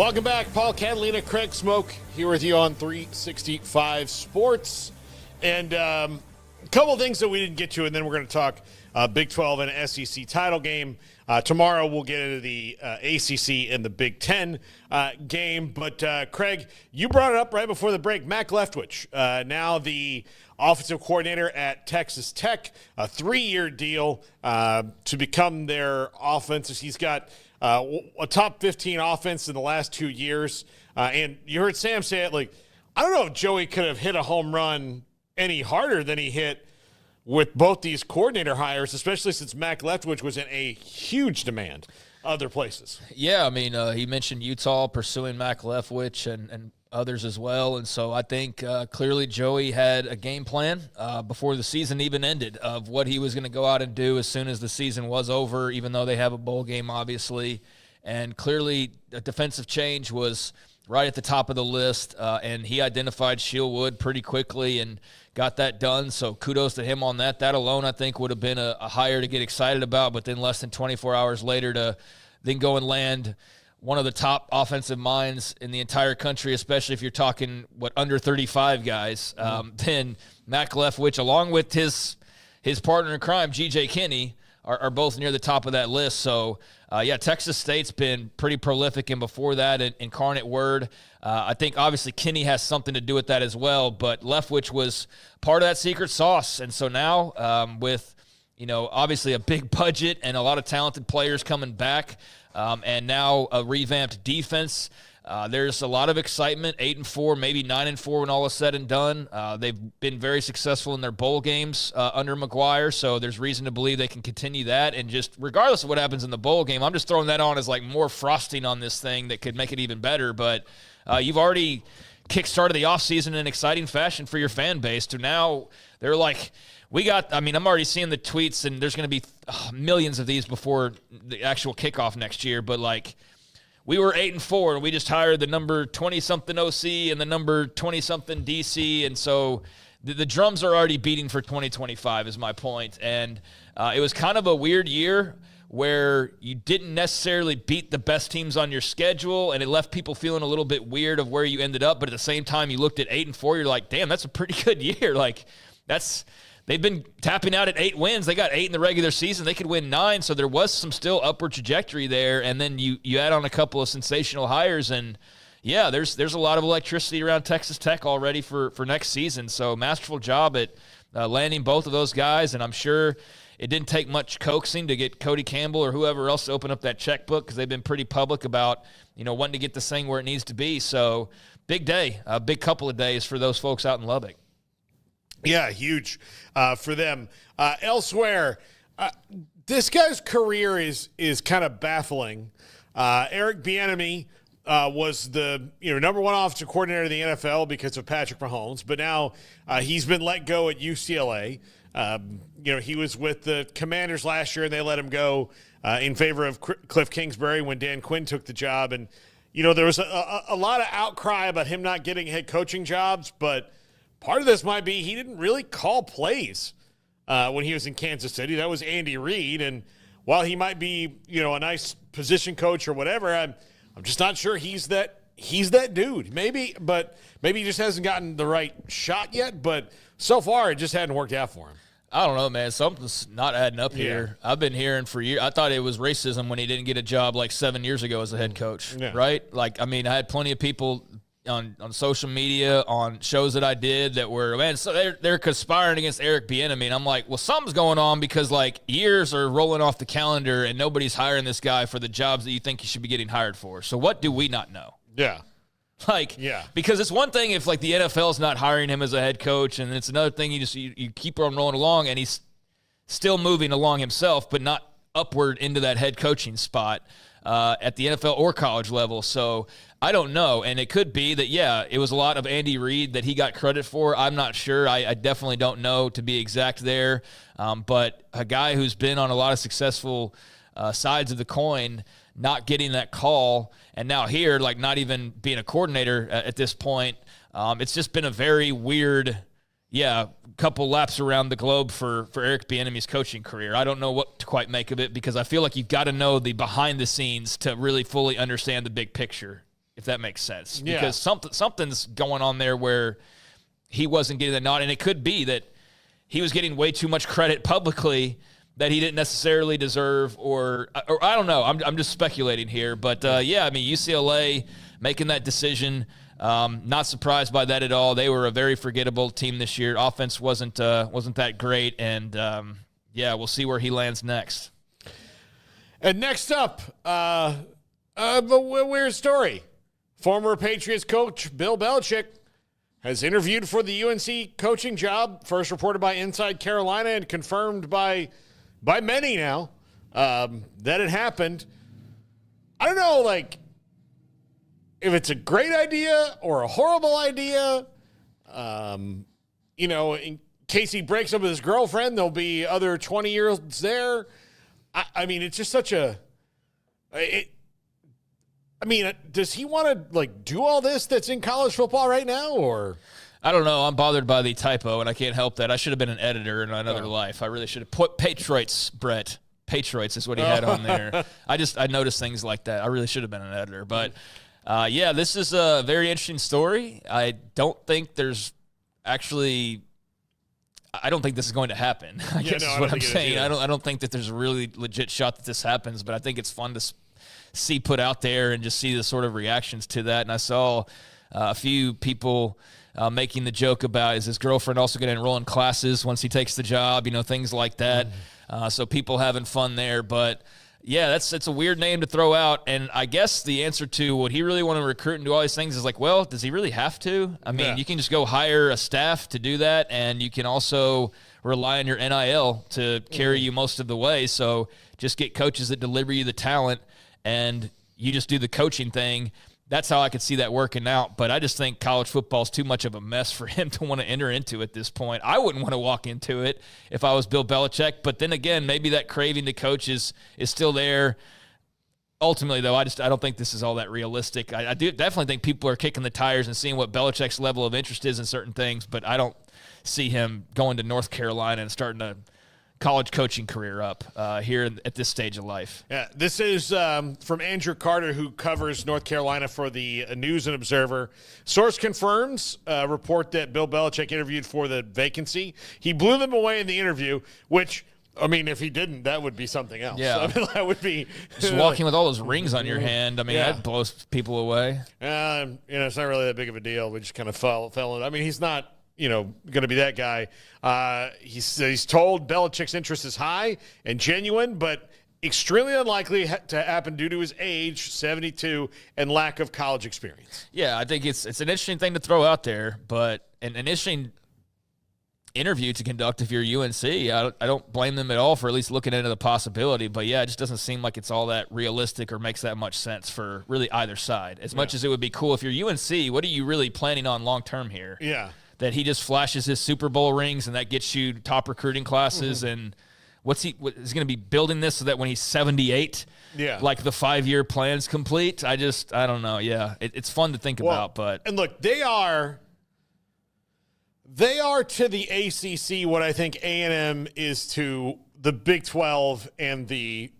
Welcome back. Paul, Catalina, Craig Smoak here with you on 365 Sports. And a couple of things that we didn't get to, and then we're going to talk Big 12 and SEC title game. Tomorrow we'll get into the ACC and the Big 10 game. But, Craig, you brought it up right before the break. Mac Leftwich, now the offensive coordinator at Texas Tech, a 3-year deal to become their offense. He's got a top 15 offense in the last 2 years. And you heard Sam say it, like, I don't know if Joey could have hit a home run any harder than he hit with both these coordinator hires, especially since Mac Leftwich was in a huge demand other places. Yeah, I mean, he mentioned Utah pursuing Mac Leftwich and others as well. And so I think clearly Joey had a game plan before the season even ended of what he was going to go out and do as soon as the season was over, even though they have a bowl game, obviously. And clearly a defensive change was right at the top of the list, and he identified Shieldwood pretty quickly and got that done. So kudos to him on that. That alone, I think, would have been a hire to get excited about, but then less than 24 hours later to then go and land one of the top offensive minds in the entire country, especially if you're talking, under 35 guys. Then Mac Leftwich, along with his partner in crime, G.J. Kinney, are both near the top of that list. So, Texas State's been pretty prolific, and before that, Incarnate Word. I think, obviously, Kinney has something to do with that as well, but Leftwich was part of that secret sauce. And so now with, obviously a big budget and a lot of talented players coming back, and now a revamped defense, there's a lot of excitement. 8-4, maybe 9-4 when all is said and done. They've been very successful in their bowl games under McGuire, so there's reason to believe they can continue that. And just regardless of what happens in the bowl game, I'm just throwing that on as like more frosting on this thing that could make it even better. But you've already kickstarted the offseason in an exciting fashion for your fan base. To now they're like, I'm already seeing the tweets, and there's going to be millions of these before the actual kickoff next year. But like, we were 8-4, and we just hired the number 20-something OC and the number 20-something DC, and so the drums are already beating for 2025 is my point. And it was kind of a weird year where you didn't necessarily beat the best teams on your schedule, and it left people feeling a little bit weird of where you ended up. But at the same time, you looked at 8-4, you're like, damn, that's a pretty good year. Like, they've been tapping out at 8 wins. They got 8 in the regular season. They could win 9, so there was some still upward trajectory there. And then you add on a couple of sensational hires, and yeah, there's a lot of electricity around Texas Tech already for next season. So masterful job at landing both of those guys, and I'm sure it didn't take much coaxing to get Cody Campbell or whoever else to open up that checkbook, because they've been pretty public about wanting to get this thing where it needs to be. So big day, a big couple of days for those folks out in Lubbock. Yeah, huge for them. Elsewhere, this guy's career is kind of baffling. Eric Bieniemy was the number one offensive coordinator in the NFL because of Patrick Mahomes, but now he's been let go at UCLA. He was with the Commanders last year, and they let him go in favor of Cliff Kingsbury when Dan Quinn took the job. And there was a lot of outcry about him not getting head coaching jobs, but part of this might be he didn't really call plays when he was in Kansas City. That was Andy Reid, and while he might be, a nice position coach or whatever, I'm just not sure he's that dude. Maybe he just hasn't gotten the right shot yet. But so far, it just hadn't worked out for him. I don't know, man. Something's not adding up here. I've been hearing for years. I thought it was racism when he didn't get a job like 7 years ago as a head coach, right? Like, I had plenty of people on social media, on shows that I did that were, man, so they're conspiring against Eric Bieniemy, and I'm like, well, something's going on, because like years are rolling off the calendar and nobody's hiring this guy for the jobs that you think he should be getting hired for. So what do we not know? Yeah. Because it's one thing if like the NFL's not hiring him as a head coach, and it's another thing you keep on rolling along and he's still moving along himself, but not upward into that head coaching spot at the NFL or college level. So I don't know. And it could be that, it was a lot of Andy Reid that he got credit for. I'm not sure. I definitely don't know to be exact there. But a guy who's been on a lot of successful sides of the coin, not getting that call, and now here, like not even being a coordinator at this point, it's just been a very weird, couple laps around the globe for Eric Bieniemy's coaching career. I don't know what to quite make of it, because I feel like you've got to know the behind the scenes to really fully understand the big picture. if that makes sense. Yeah. Because something's going on there where he wasn't getting the nod, and it could be that he was getting way too much credit publicly that he didn't necessarily deserve, or I don't know. I'm just speculating here. But, UCLA making that decision, not surprised by that at all. They were a very forgettable team this year. Offense wasn't that great, and, we'll see where he lands next. And next up, a weird story. Former Patriots coach Bill Belichick has interviewed for the UNC coaching job, first reported by Inside Carolina and confirmed by many now that it happened. I don't know, if it's a great idea or a horrible idea. In case he breaks up with his girlfriend, there'll be other 20-year-olds there. It's just such a does he want to do all this that's in college football right now, or? I don't know. I'm bothered by the typo, and I can't help that. I should have been an editor in another life. I really should have put Patriots, Brett. Patriots is what he had on there. I noticed things like that. I really should have been an editor. But, this is a very interesting story. I don't think this is going to happen. I guess is what I'm saying. I don't think that there's a really legit shot that this happens, but I think it's fun to see put out there and just see the sort of reactions to that. And I saw a few people making the joke about, is his girlfriend also going to enroll in classes once he takes the job, things like that. So people having fun there. But, yeah, it's a weird name to throw out. And I guess the answer to would he really want to recruit and do all these things is does he really have to? You can just go hire a staff to do that, and you can also rely on your NIL to carry you most of the way. So just get coaches that deliver you the talent, and you just do the coaching thing. That's how I could see that working out. But I just think college football is too much of a mess for him to want to enter into at this point. I wouldn't want to walk into it if I was Bill Belichick. But then again, maybe that craving to coach is still there. Ultimately, though, I don't think this is all that realistic. I do definitely think people are kicking the tires and seeing what Belichick's level of interest is in certain things. But I don't see him going to North Carolina and starting a college coaching career up here at this stage of life. Yeah, this is from Andrew Carter, who covers North Carolina for the News and Observer. Source confirms a report that Bill Belichick interviewed for the vacancy. He blew them away in the interview, which, if he didn't, that would be something else. Yeah. That would be... Just walking with all those rings on your hand, that blows people away. It's not really that big of a deal. We just kind of fell in. He's not... going to be that guy. He's told Belichick's interest is high and genuine, but extremely unlikely to happen due to his age, 72, and lack of college experience. Yeah, I think it's an interesting thing to throw out there, but an interesting interview to conduct if you're UNC. I don't blame them at all for at least looking into the possibility, but it just doesn't seem like it's all that realistic or makes that much sense for really either side. As much as it would be cool if you're UNC, what are you really planning on long-term here? Yeah. That he just flashes his Super Bowl rings and that gets you top recruiting classes. And is he going to be building this so that when he's 78, the 5-year plan's complete? I don't know. Yeah, it's fun to think about. But and look, they are to the ACC what I think A&M is to the Big 12 and the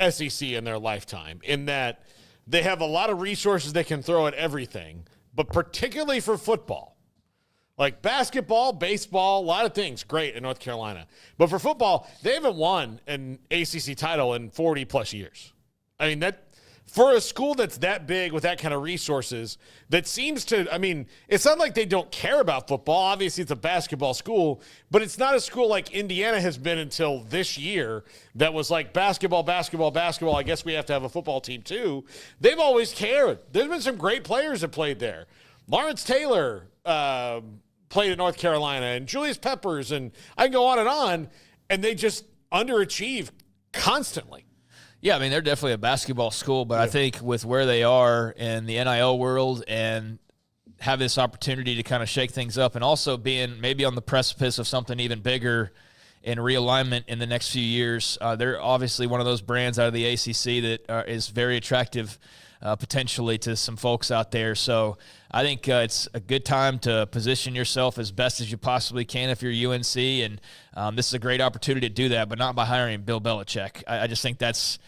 SEC in their lifetime, in that they have a lot of resources they can throw at everything, but particularly for football. Like basketball, baseball, a lot of things great in North Carolina. But for football, they haven't won an ACC title in 40-plus years. That for a school that's that big with that kind of resources, that seems to, it's not like they don't care about football. Obviously, it's a basketball school, but it's not a school like Indiana has been until this year that was like basketball. I guess we have to have a football team too. They've always cared. There's been some great players that played there. Lawrence Taylor, played at North Carolina, and Julius Peppers, and I can go on, and they just underachieve constantly. Yeah, they're definitely a basketball school, but I think with where they are in the NIL world and have this opportunity to kind of shake things up, and also being maybe on the precipice of something even bigger in realignment in the next few years, they're obviously one of those brands out of the ACC that is very attractive potentially to some folks out there. So I think it's a good time to position yourself as best as you possibly can if you're UNC, and this is a great opportunity to do that, but not by hiring Bill Belichick. I just think that's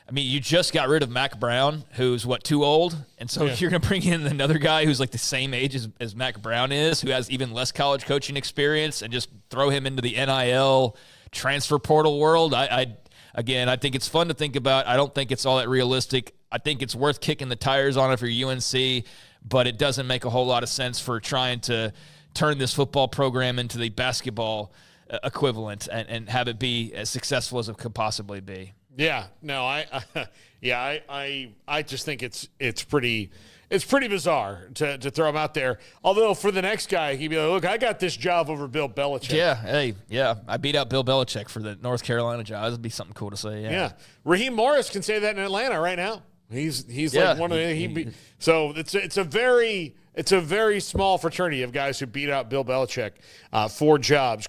I mean, you just got rid of Mac Brown, who's too old, and so you're going to bring in another guy who's like the same age as Mac Brown is, who has even less college coaching experience, and just throw him into the NIL transfer portal world. I think it's fun to think about. I don't think it's all that realistic. I think it's worth kicking the tires on it for UNC, but it doesn't make a whole lot of sense for trying to turn this football program into the basketball equivalent and have it be as successful as it could possibly be. Yeah, no, I just think it's pretty bizarre to throw him out there. Although for the next guy, he'd be like, look, I got this job over Bill Belichick. Yeah, I beat out Bill Belichick for the North Carolina job. That'd be something cool to say. Yeah. Raheem Morris can say that in Atlanta right now. He's like one of the so it's a very small fraternity of guys who beat out Bill Belichick for jobs.